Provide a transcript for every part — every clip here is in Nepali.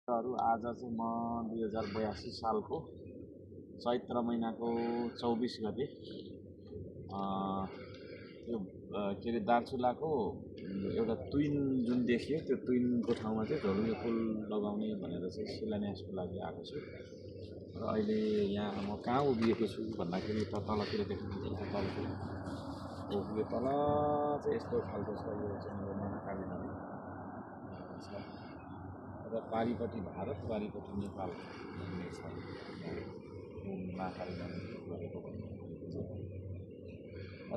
आज चाहिँ म 2082 सालको चैत्र महिनाको 24 गते यो के अरे दार्चुलाको एउटा तुइन जुन देखियो त्यो तुइनको ठाउँमा चाहिँ झोलुङ्गे पुल लगाउने भनेर चाहिँ शिलान्यासको लागि आएको छु र अहिले यहाँ म कहाँ उभिएको छु भन्दाखेरि त तलतिर देख्नुहुन्छ तलतिर उभियो तल चाहिँ यस्तो खालको छ यो चाहिँ मेरो महाकाली नदी छ र पारिपट्टि भारत पारिपट्टि नेपाल भन्ने छ महाकाली नदी गरेको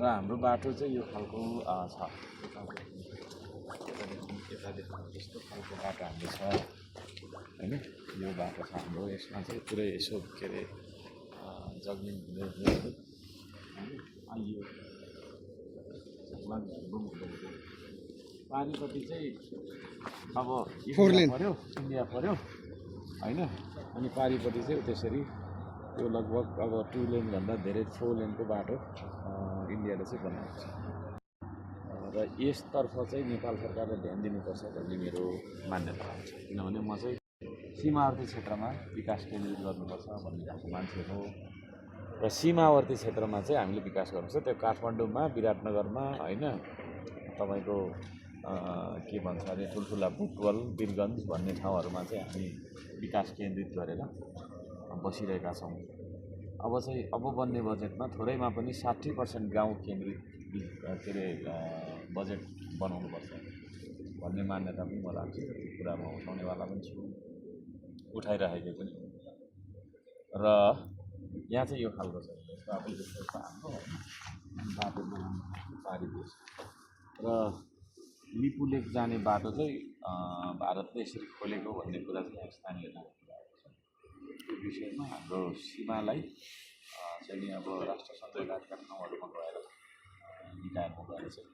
र हाम्रो बाटो चाहिँ यो खालको छ यतादेखि यस्तो खालको बाटो हाम्रो छ होइन यो बाटो छ हाम्रो यसमा चाहिँ पुरै यसो के अरे जगिङ हुँदै आइयो पारिपट्टि चाहिँ अब इन्डिया पर्यो होइन अनि पारिपट्टि चाहिँ त्यसरी त्यो लगभग अब 2 लेनभन्दा धेरै 4 लेनको बाटो इन्डियाले चाहिँ बनाएको छ र यसतर्फ चाहिँ नेपाल सरकारले ध्यान दिनुपर्छ भन्ने मेरो मान्यता हुन्छ किनभने म चाहिँ सीमावर्ती क्षेत्रमा विकास केन्द्रित गर्नुपर्छ भन्ने खालको मान्छे हो र सीमावर्ती क्षेत्रमा चाहिँ हामीले विकास गर्नुपर्छ त्यो काठमाडौँमा विराटनगरमा होइन तपाईँको के भन्छ अरे ठुल्ठुला बुटवल वीरगन्ज भन्ने ठाउँहरूमा चाहिँ हामी विकास केन्द्रित गरेर बसिरहेका छौँ अब बन्ने बजेटमा थोरैमा पनि 60% गाउँ केन्द्रित के अरे बजेट बनाउनुपर्छ भन्ने मान्यता पनि म राख्छु त्यो कुरा म उठाउनेवाला पनि छु उठाइरहेको पनि र यहाँ चाहिँ यो खालको छ अब जस्तो हाम्रो बाटो पारिदियो र लिपु लेक जाने बाटो चाहिँ भारतले यसरी खोलेको भन्ने कुरा चाहिँ यहाँ स्थानीयताको कुरा छ त्यो विषयमा हाम्रो सीमालाई चाहिँ अब राष्ट्रसङ्घ लगायतका ठाउँहरूमा गएर निकायमा गएर चाहिँ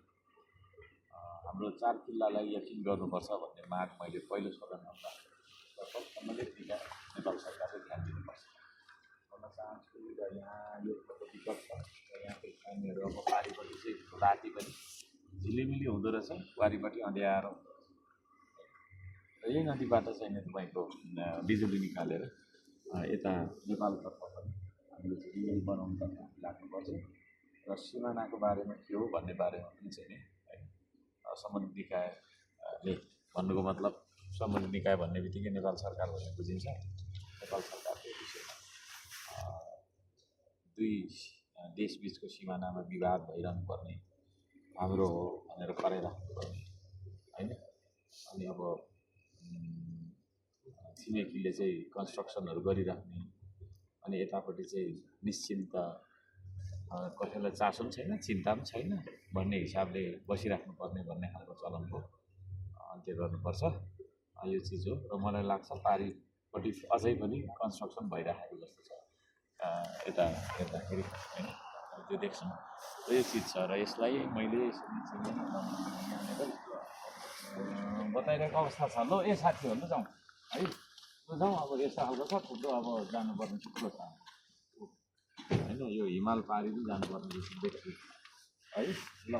हाम्रो 4 किल्लालाई यकिन गर्नुपर्छ भन्ने माग मैले पहिलो सदनमा राखेको सम्बन्धित निकाय नेपाल सरकारले ध्यान दिनुपर्छ भन्न चाहन्छु र यहाँ यो विकट छ र यहाँको स्थानीयहरू अब पारिपट्टि चाहिँ राति पनि झिलिमिली हुँदो रहेछ पारिपट्टि अँध्यारो र यही नदीबाट चाहिँ तपाईँको बिजुली निकालेर यता नेपालतर्फ पनि हामीले चाहिँ यही बनाउनुतर्फ लाग्नुपर्छ र सिमानाको बारेमा के हो भन्ने बारेमा पनि चाहिँ नि सम्बन्धित निकायले भन्नुको मतलब सम्बन्धित निकाय भन्ने बित्तिकै नेपाल सरकार भन्ने बुझिन्छ नेपाल सरकारको विषयमा दुई देशबिचको सिमानामा विवाद भइरहनु पर्ने हाम्रो हो भनेर कराइराख्नु पर्ने होइन अनि अब छिमेकीले चाहिँ कन्स्ट्रक्सनहरू गरिराख्ने अनि यतापट्टि चाहिँ निश्चिन्त कसैलाई चासो पनि छैन चिन्ता पनि छैन भन्ने हिसाबले बसिराख्नु पर्ने भन्ने खालको चलनको अन्त्य गर्नुपर्छ यो चिज हो र मलाई लाग्छ पारिपट्टि अझै पनि कन्स्ट्रक्सन भइराखेको जस्तो छ यता हेर्दाखेरि होइन त्यो देख्छौँ र यो चिज छ र यसलाई मैले बताइरहेको अवस्था छ ल ए साथीहरू जाउँ है जाउँ अब यस्तो खालको छ थुप्रो अब जानुपर्ने थुप्रो छ होइन यो हिमाल पारि पनि जानुपर्ने जस्तो देखियो है ल